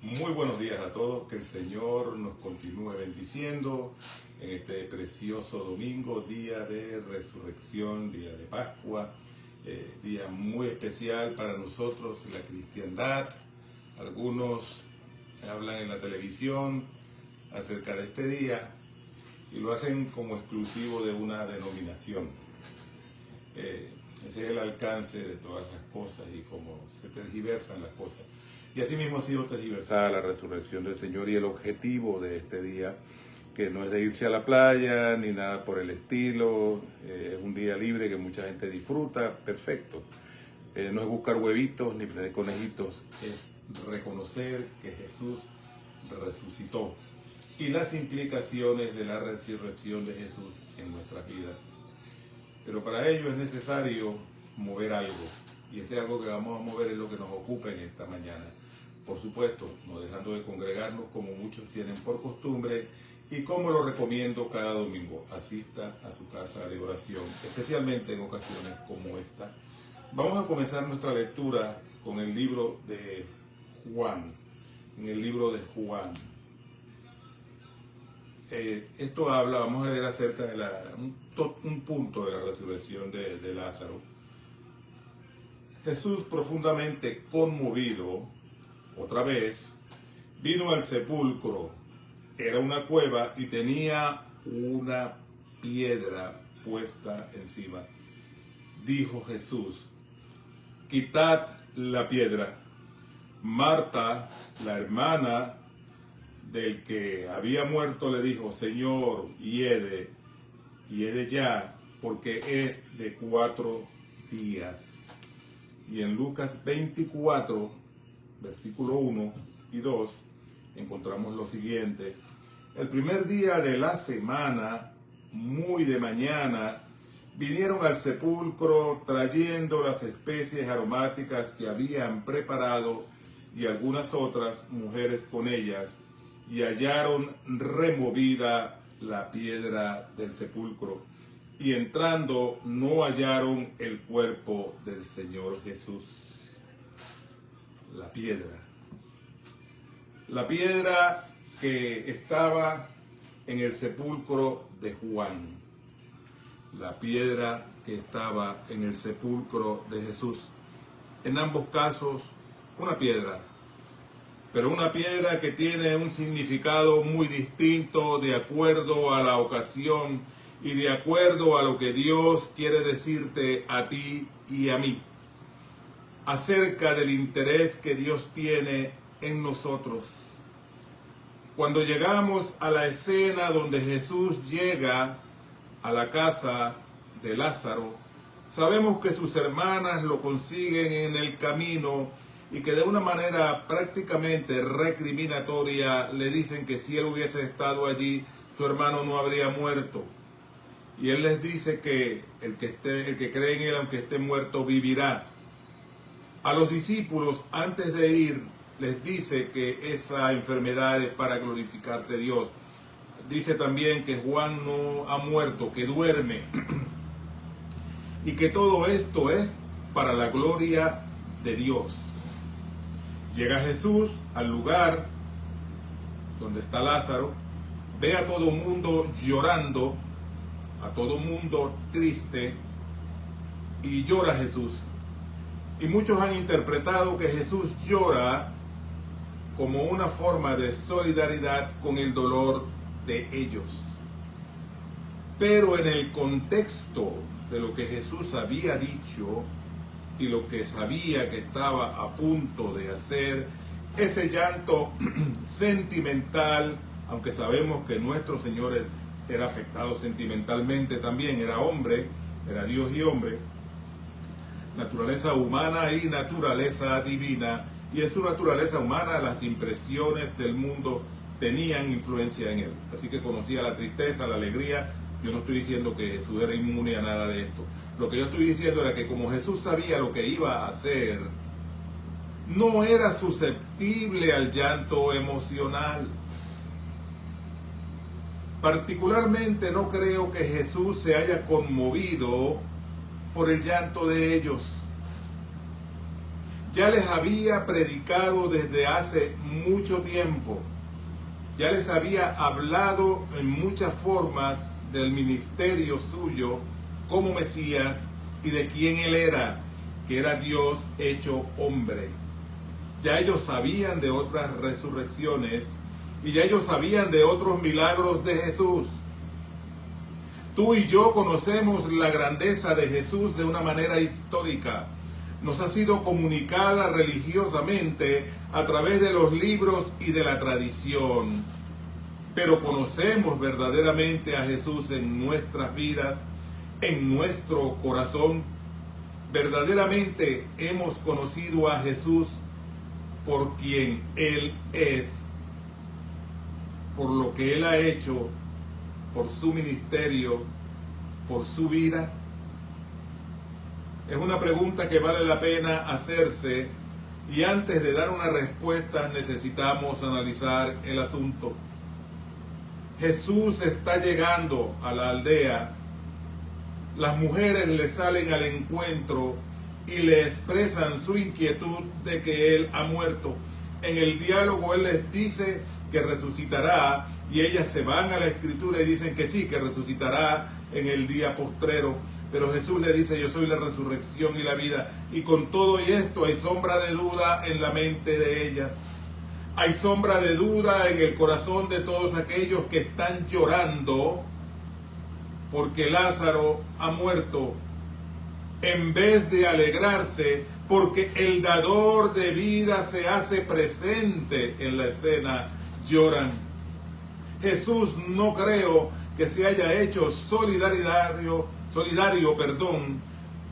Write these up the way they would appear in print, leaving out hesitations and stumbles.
Muy buenos días a todos, que el Señor nos continúe bendiciendo en este precioso domingo, día de resurrección, día de Pascua, día muy especial para nosotros, la cristiandad. Algunos hablan en la televisión acerca de este día y lo hacen como exclusivo de una denominación. Ese es el alcance de todas las cosas y cómo se tergiversan las cosas. Y así mismo ha sido tergiversada la resurrección del Señor y el objetivo de este día, que no es de irse a la playa ni nada por el estilo, es un día libre que mucha gente disfruta, perfecto. No es buscar huevitos ni tener conejitos, es reconocer que Jesús resucitó y las implicaciones de la resurrección de Jesús en nuestras vidas. Pero para ello es necesario mover algo, y ese algo que vamos a mover es lo que nos ocupa en esta mañana. Por supuesto, no dejando de congregarnos como muchos tienen por costumbre, y como lo recomiendo cada domingo, asista a su casa de oración, especialmente en ocasiones como esta. Vamos a comenzar nuestra lectura con el libro de Juan, en el libro de Juan. Esto habla, vamos a leer acerca de un punto de la resurrección de Lázaro. Jesús, profundamente conmovido, otra vez, vino al sepulcro. Era una cueva y tenía una piedra puesta encima. Dijo Jesús: quitad la piedra. Marta, la hermana del que había muerto, le dijo: Señor, hiede ya, porque es de 4 días. Y en Lucas 24, versículo 1 y 2, encontramos lo siguiente: el primer día de la semana, muy de mañana, vinieron al sepulcro trayendo las especies aromáticas que habían preparado y algunas otras mujeres con ellas, y hallaron removida la piedra del sepulcro, y entrando no hallaron el cuerpo del Señor Jesús. La piedra que estaba en el sepulcro de Juan, la piedra que estaba en el sepulcro de Jesús. En ambos casos, una piedra, pero una piedra que tiene un significado muy distinto de acuerdo a la ocasión y de acuerdo a lo que Dios quiere decirte a ti y a mí acerca del interés que Dios tiene en nosotros. Cuando llegamos a la escena donde Jesús llega a la casa de Lázaro, sabemos que sus hermanas lo consiguen en el camino y que de una manera prácticamente recriminatoria le dicen que si él hubiese estado allí, su hermano no habría muerto. Y él les dice que el que cree en él, aunque esté muerto, vivirá. A los discípulos, antes de ir, les dice que esa enfermedad es para glorificarse Dios. Dice también que Juan no ha muerto, que duerme. Y que todo esto es para la gloria de Dios. Llega Jesús al lugar donde está Lázaro, ve a todo mundo llorando, a todo mundo triste, y llora Jesús. Y muchos han interpretado que Jesús llora como una forma de solidaridad con el dolor de ellos. Pero en el contexto de lo que Jesús había dicho y lo que sabía que estaba a punto de hacer, ese llanto sentimental, aunque sabemos que nuestro Señor era afectado sentimentalmente también, era hombre, era Dios y hombre, naturaleza humana y naturaleza divina, y en su naturaleza humana las impresiones del mundo tenían influencia en él. Así que conocía la tristeza, la alegría. Yo no estoy diciendo que Jesús era inmune a nada de esto. Lo que yo estoy diciendo era que como Jesús sabía lo que iba a hacer, no era susceptible al llanto emocional. Particularmente no creo que Jesús se haya conmovido por el llanto de ellos. ya les había predicado desde hace mucho tiempo. Ya les había hablado en muchas formas del ministerio suyo como Mesías y de quién él era, que era Dios hecho hombre. Ya ellos sabían de otras resurrecciones y ya ellos sabían de otros milagros de Jesús. Tú y yo conocemos la grandeza de Jesús de una manera histórica. Nos ha sido comunicada religiosamente a través de los libros y de la tradición. Pero conocemos verdaderamente a Jesús en nuestras vidas, en nuestro corazón. Verdaderamente hemos conocido a Jesús por quien Él es, por lo que Él ha hecho, por su ministerio, por su vida. Es una pregunta que vale la pena hacerse, y antes de dar una respuesta necesitamos analizar el asunto. Jesús está llegando a la aldea. Las mujeres le salen al encuentro y le expresan su inquietud de que Él ha muerto. En el diálogo Él les dice que resucitará, y ellas se van a la Escritura y dicen que sí, que resucitará en el día postrero. Pero Jesús le dice: yo soy la resurrección y la vida. Y con todo y esto hay sombra de duda en la mente de ellas. Hay sombra de duda en el corazón de todos aquellos que están llorando porque Lázaro ha muerto, en vez de alegrarse porque el dador de vida se hace presente en la escena. Lloran. Jesús no creo que se haya hecho solidario,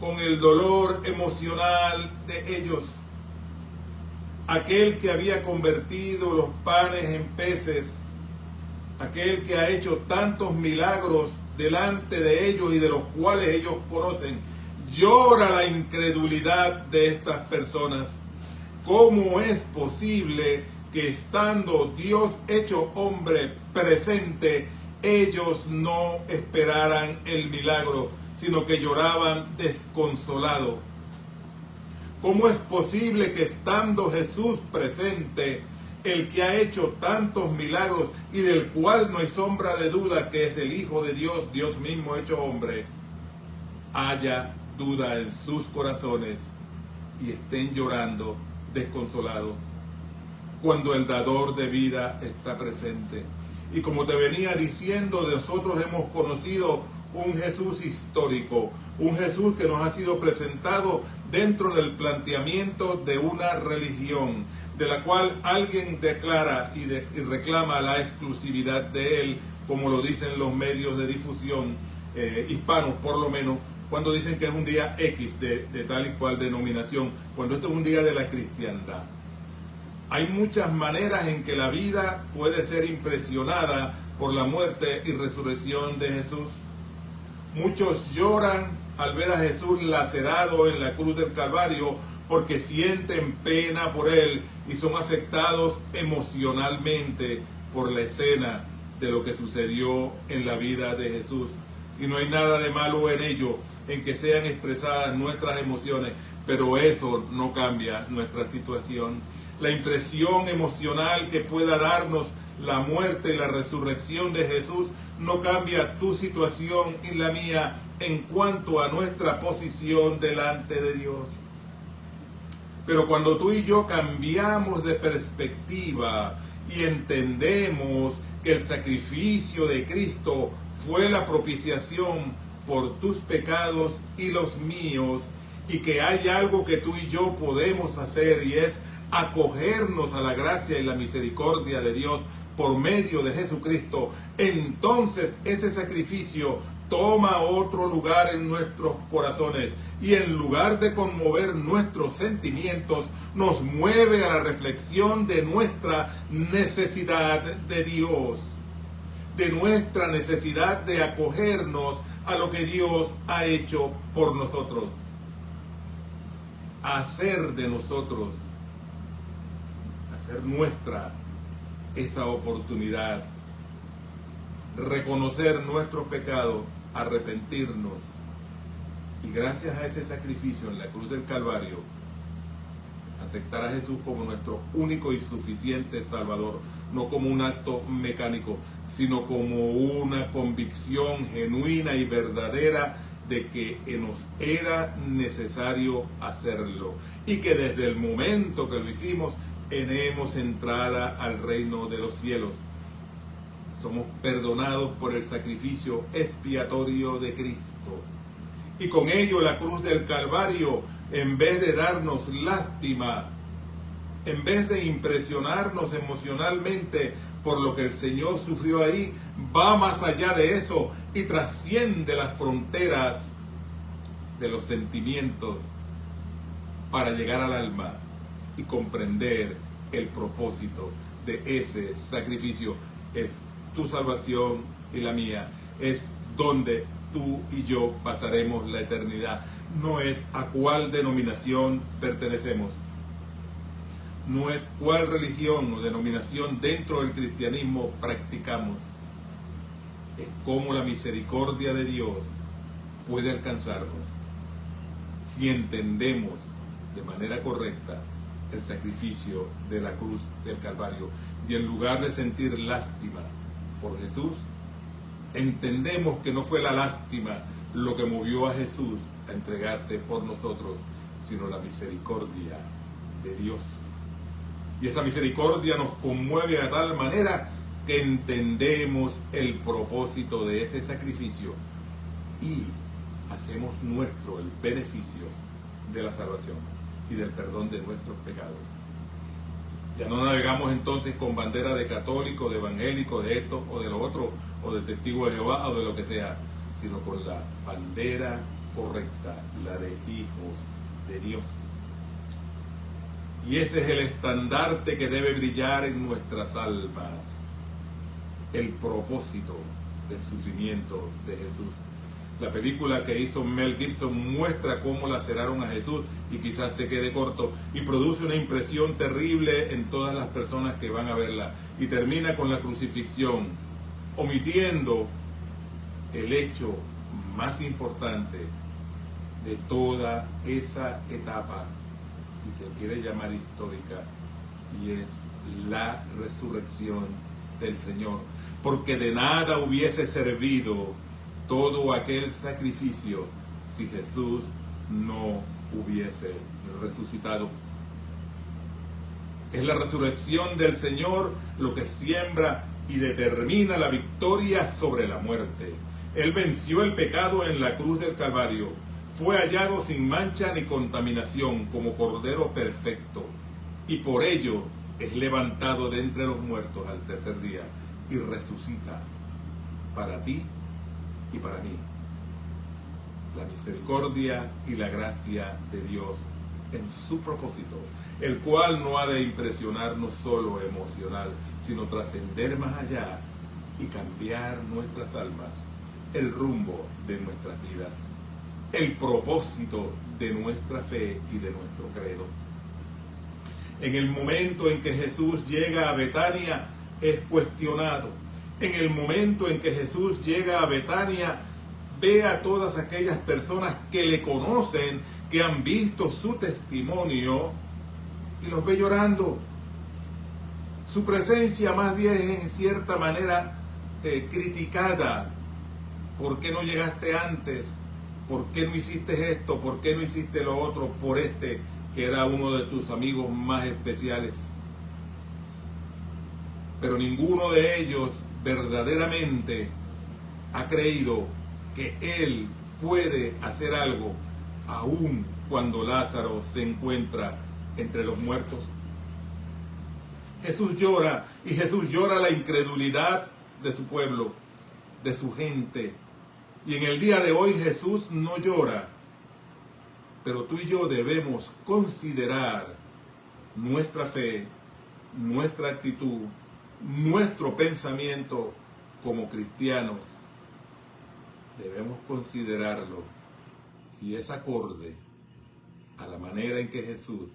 con el dolor emocional de ellos. Aquel que había convertido los panes en peces, aquel que ha hecho tantos milagros delante de ellos y de los cuales ellos conocen, llora la incredulidad de estas personas. ¿Cómo es posible que, estando Dios hecho hombre presente, ellos no esperaran el milagro, sino que lloraban desconsolados? ¿Cómo es posible que, estando Jesús presente, el que ha hecho tantos milagros y del cual no hay sombra de duda que es el Hijo de Dios, Dios mismo hecho hombre, haya duda en sus corazones y estén llorando desconsolados cuando el dador de vida está presente? Y como te venía diciendo, nosotros hemos conocido un Jesús histórico, un Jesús que nos ha sido presentado dentro del planteamiento de una religión, de la cual alguien declara y reclama la exclusividad de él, como lo dicen los medios de difusión hispanos, por lo menos, cuando dicen que es un día X de tal y cual denominación, cuando esto es un día de la cristiandad. Hay muchas maneras en que la vida puede ser impresionada por la muerte y resurrección de Jesús. Muchos lloran al ver a Jesús lacerado en la cruz del Calvario porque sienten pena por Él y son afectados emocionalmente por la escena de lo que sucedió en la vida de Jesús. Y no hay nada de malo en ello, en que sean expresadas nuestras emociones, pero eso no cambia nuestra situación. La impresión emocional que pueda darnos la muerte y la resurrección de Jesús no cambia tu situación y la mía en cuanto a nuestra posición delante de Dios. Pero cuando tú y yo cambiamos de perspectiva y entendemos que el sacrificio de Cristo fue la propiciación por tus pecados y los míos, y que hay algo que tú y yo podemos hacer, y es acogernos a la gracia y la misericordia de Dios por medio de Jesucristo, entonces ese sacrificio toma otro lugar en nuestros corazones, y en lugar de conmover nuestros sentimientos, nos mueve a la reflexión de nuestra necesidad de Dios, de nuestra necesidad de acogernos a lo que Dios ha hecho por nosotros, hacer de nosotros, hacer nuestra esa oportunidad, reconocer nuestros pecados, arrepentirnos, y gracias a ese sacrificio en la cruz del Calvario, Aceptar a Jesús como nuestro único y suficiente Salvador, no como un acto mecánico, sino como una convicción genuina y verdadera de que nos era necesario hacerlo y que desde el momento que lo hicimos tenemos entrada al reino de los cielos. Somos perdonados por el sacrificio expiatorio de Cristo. Y con ello la cruz del Calvario, en vez de darnos lástima, en vez de impresionarnos emocionalmente por lo que el Señor sufrió ahí, va más allá de eso y trasciende las fronteras de los sentimientos para llegar al alma y comprender el propósito de ese sacrificio. Es tu salvación y la mía, es donde tú y yo pasaremos la eternidad. No es a cuál denominación pertenecemos, no es cuál religión o denominación dentro del cristianismo practicamos, es cómo la misericordia de Dios puede alcanzarnos si entendemos de manera correcta el sacrificio de la cruz del Calvario. Y en lugar de sentir lástima por Jesús, entendemos que no fue la lástima lo que movió a Jesús a entregarse por nosotros, sino la misericordia de Dios. Y esa misericordia nos conmueve a tal manera que entendemos el propósito de ese sacrificio y hacemos nuestro el beneficio de la salvación y del perdón de nuestros pecados. Ya no navegamos entonces con bandera de católico, de evangélico, de esto o de lo otro, o de testigo de Jehová o de lo que sea, sino con la bandera correcta, la de hijos de Dios. Y ese es el estandarte que debe brillar en nuestras almas, el propósito del sufrimiento de Jesús. La película que hizo Mel Gibson muestra cómo laceraron a Jesús y quizás se quede corto y produce una impresión terrible en todas las personas que van a verla y termina con la crucifixión, omitiendo el hecho más importante de toda esa etapa, si se quiere llamar histórica, y es la resurrección del Señor, porque de nada hubiese servido todo aquel sacrificio si Jesús no hubiese resucitado. Es la resurrección del Señor lo que siembra y determina la victoria sobre la muerte. Él venció el pecado en la cruz del Calvario. Fue hallado sin mancha ni contaminación como Cordero perfecto. Y por ello es levantado de entre los muertos al tercer día y resucita para ti y para mí. La misericordia y la gracia de Dios en su propósito, el cual no ha de impresionarnos solo emocional, sino trascender más allá y cambiar nuestras almas, el rumbo de nuestras vidas, el propósito de nuestra fe y de nuestro credo. En el momento en que Jesús llega a Betania, es cuestionado. En el momento en que Jesús llega a Betania, ve a todas aquellas personas que le conocen, que han visto su testimonio, y los ve llorando. Su presencia más bien es en cierta manera criticada. ¿Por qué no llegaste antes? ¿Por qué no hiciste esto? ¿Por qué no hiciste lo otro por este que era uno de tus amigos más especiales? Pero ninguno de ellos verdaderamente ha creído que Él puede hacer algo aun cuando Lázaro se encuentra entre los muertos. Jesús llora, y Jesús llora la incredulidad de su pueblo, de su gente. Y en el día de hoy Jesús no llora, pero tú y yo debemos considerar nuestra fe, nuestra actitud, nuestro pensamiento como cristianos. Debemos considerarlo si es acorde a la manera en que Jesús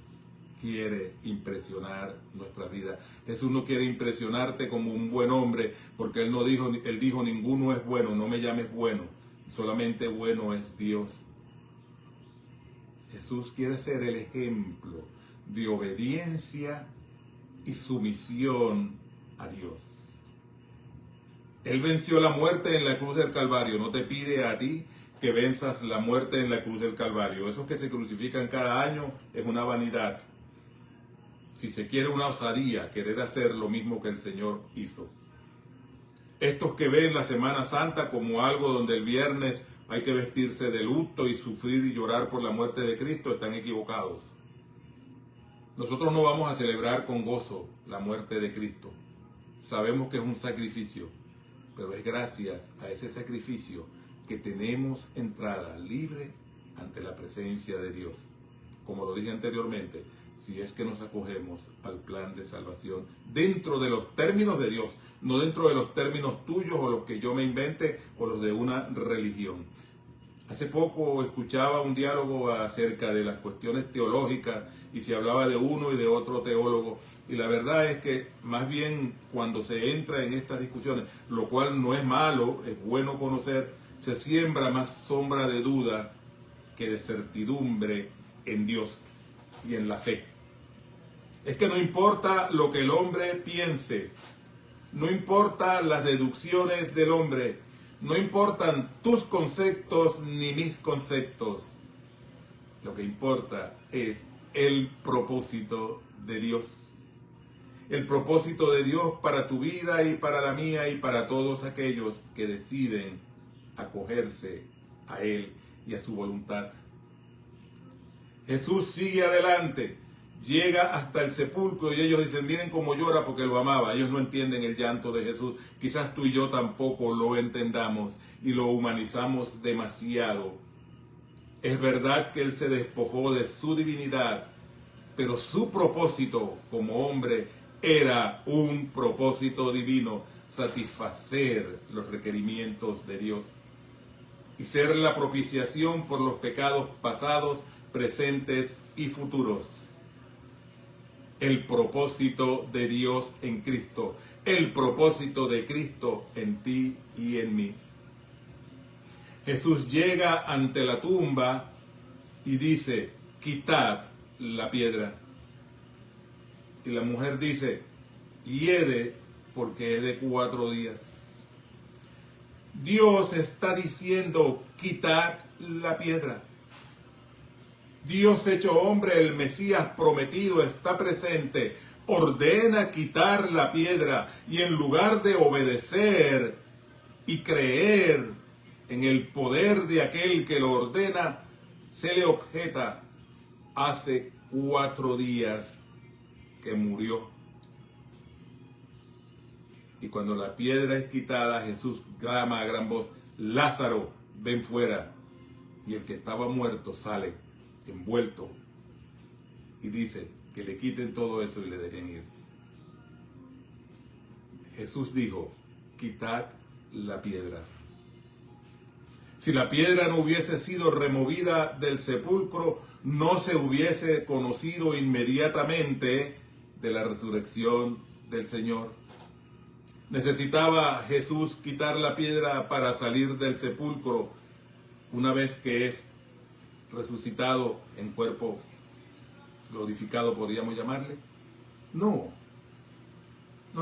quiere impresionar nuestra vida. Jesús no quiere impresionarte como un buen hombre, porque Él dijo, ninguno es bueno, no me llames bueno, solamente bueno es Dios. Jesús quiere ser el ejemplo de obediencia y sumisión a Dios. Él venció la muerte en la cruz del Calvario. No te pide a ti que venzas la muerte en la cruz del Calvario. Esos que se crucifican cada año es una vanidad. Si se quiere una osadía, querer hacer lo mismo que el Señor hizo. Estos que ven la Semana Santa como algo donde el viernes hay que vestirse de luto y sufrir y llorar por la muerte de Cristo, están equivocados. Nosotros no vamos a celebrar con gozo la muerte de Cristo. Sabemos que es un sacrificio, pero es gracias a ese sacrificio que tenemos entrada libre ante la presencia de Dios. Como lo dije anteriormente, si es que nos acogemos al plan de salvación dentro de los términos de Dios, no dentro de los términos tuyos o los que yo me invente o los de una religión. Hace poco escuchaba un diálogo acerca de las cuestiones teológicas y se hablaba de uno y de otro teólogo. Y la verdad es que más bien cuando se entra en estas discusiones, lo cual no es malo, es bueno conocer, se siembra más sombra de duda que de certidumbre en Dios y en la fe. Es que no importa lo que el hombre piense, no importa las deducciones del hombre, no importan tus conceptos ni mis conceptos. Lo que importa es el propósito de Dios. El propósito de Dios para tu vida y para la mía y para todos aquellos que deciden acogerse a Él y a su voluntad. Jesús sigue adelante, llega hasta el sepulcro y ellos dicen, miren cómo llora porque lo amaba. Ellos no entienden el llanto de Jesús. Quizás tú y yo tampoco lo entendamos y lo humanizamos demasiado. Es verdad que Él se despojó de su divinidad, pero su propósito como hombre era un propósito divino, satisfacer los requerimientos de Dios y ser la propiciación por los pecados pasados, presentes y futuros. El propósito de Dios en Cristo, el propósito de Cristo en ti y en mí. Jesús llega ante la tumba y dice, quitad la piedra. Y la mujer dice, hiede porque es de 4 días. Dios está diciendo, quitad la piedra. Dios hecho hombre, el Mesías prometido, está presente, ordena quitar la piedra y en lugar de obedecer y creer en el poder de aquel que lo ordena, se le objeta, hace 4 días que murió. Y cuando la piedra es quitada, Jesús clama a gran voz, Lázaro, ven fuera. Y el que estaba muerto sale envuelto y dice que le quiten todo eso y le dejen ir. Jesús dijo, quitad la piedra. Si la piedra no hubiese sido removida del sepulcro, no se hubiese conocido inmediatamente de la resurrección del Señor. Necesitaba Jesús quitar la piedra para salir del sepulcro una vez que es resucitado en cuerpo glorificado, podríamos llamarle. No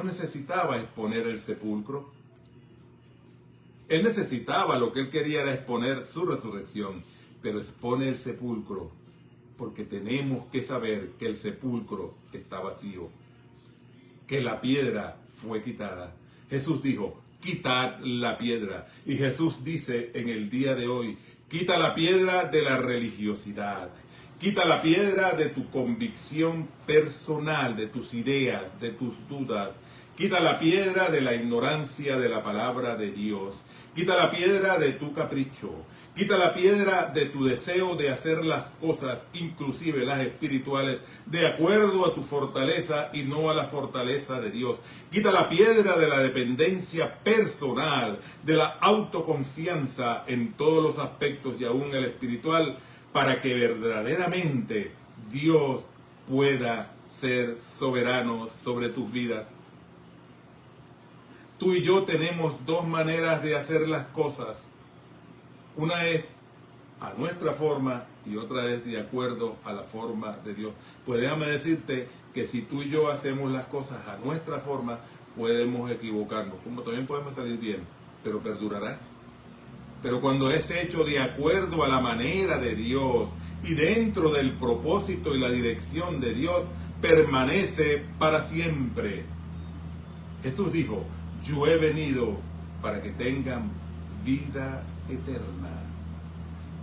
necesitaba exponer el sepulcro. Él necesitaba, lo que él quería era exponer su resurrección, pero expone el sepulcro porque tenemos que saber que el sepulcro está vacío, que la piedra fue quitada. Jesús dijo, quitad la piedra. Y Jesús dice en el día de hoy, quita la piedra de la religiosidad. Quita la piedra de tu convicción personal, de tus ideas, de tus dudas. Quita la piedra de la ignorancia de la palabra de Dios. Quita la piedra de tu capricho. Quita la piedra de tu deseo de hacer las cosas, inclusive las espirituales, de acuerdo a tu fortaleza y no a la fortaleza de Dios. Quita la piedra de la dependencia personal, de la autoconfianza en todos los aspectos y aún el espiritual, para que verdaderamente Dios pueda ser soberano sobre tus vidas. Tú y yo tenemos 2 maneras de hacer las cosas. Una es a nuestra forma y otra es de acuerdo a la forma de Dios. Pues déjame decirte que si tú y yo hacemos las cosas a nuestra forma, podemos equivocarnos, como también podemos salir bien, pero perdurará. Pero cuando es hecho de acuerdo a la manera de Dios y dentro del propósito y la dirección de Dios, permanece para siempre. Jesús dijo, yo he venido para que tengan vida eterna.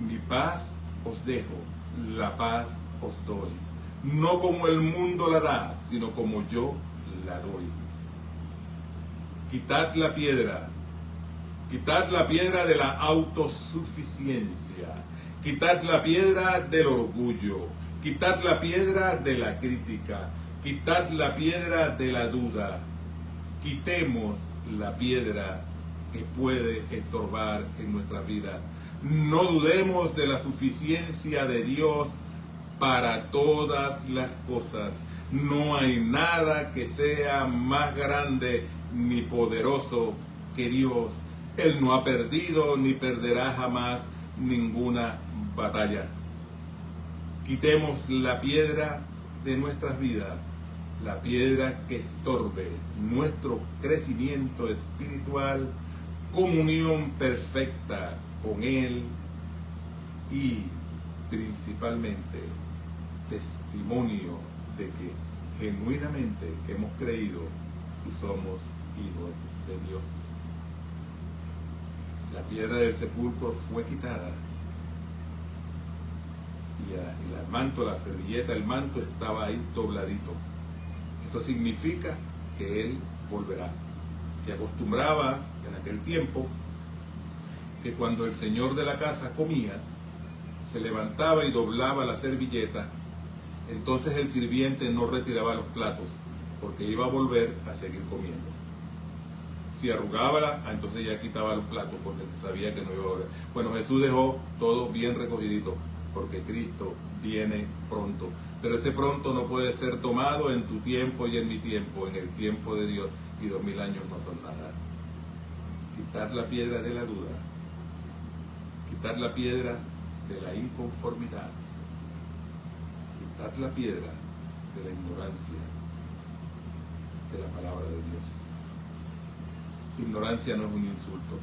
Mi paz os dejo, la paz os doy. No como el mundo la da, sino como yo la doy. Quitad la piedra de la autosuficiencia, quitad la piedra del orgullo, quitad la piedra de la crítica, quitad la piedra de la duda. Quitemos la piedra que puede estorbar en nuestra vida. No dudemos de la suficiencia de Dios para todas las cosas. No hay nada que sea más grande ni poderoso que Dios. Él no ha perdido ni perderá jamás ninguna batalla. Quitemos la piedra de nuestras vidas, la piedra que estorbe nuestro crecimiento espiritual, comunión perfecta con Él y principalmente testimonio de que genuinamente hemos creído y somos hijos de Dios. La piedra del sepulcro fue quitada y el manto, la servilleta, el manto estaba ahí dobladito. Eso significa que Él volverá. Se acostumbraba en aquel tiempo que cuando el señor de la casa comía, se levantaba y doblaba la servilleta, entonces el sirviente no retiraba los platos, porque iba a volver a seguir comiendo. Si arrugaba, entonces ya quitaba los platos, porque sabía que no iba a volver. Bueno, Jesús dejó todo bien recogidito, porque Cristo viene pronto. Pero ese pronto no puede ser tomado en tu tiempo y en mi tiempo, en el tiempo de Dios, y 2000 años no son nada. Quitar la piedra de la duda, quitar la piedra de la inconformidad, quitar la piedra de la ignorancia de la palabra de Dios. Ignorancia no es un insulto,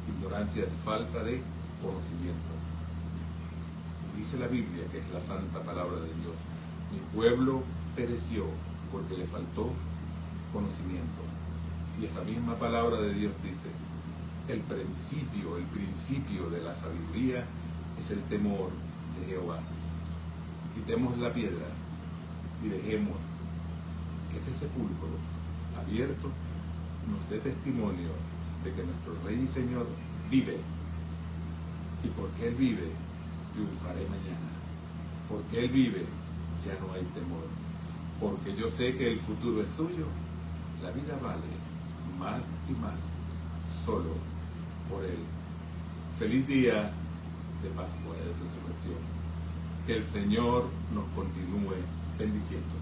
ignorancia es falta de conocimiento. Y dice la Biblia, que es la santa palabra de Dios, mi pueblo pereció porque le faltó conocimiento. Y esa misma palabra de Dios dice, el principio de la sabiduría es el temor de Jehová. Quitemos la piedra y dejemos que ese sepulcro abierto nos dé testimonio de que nuestro Rey y Señor vive. Y porque Él vive, triunfaré mañana. Porque Él vive, ya no hay temor. Porque yo sé que el futuro es suyo, la vida vale más y más solo por Él. Feliz día de Pascua, de Resurrección. Que el Señor nos continúe bendiciendo.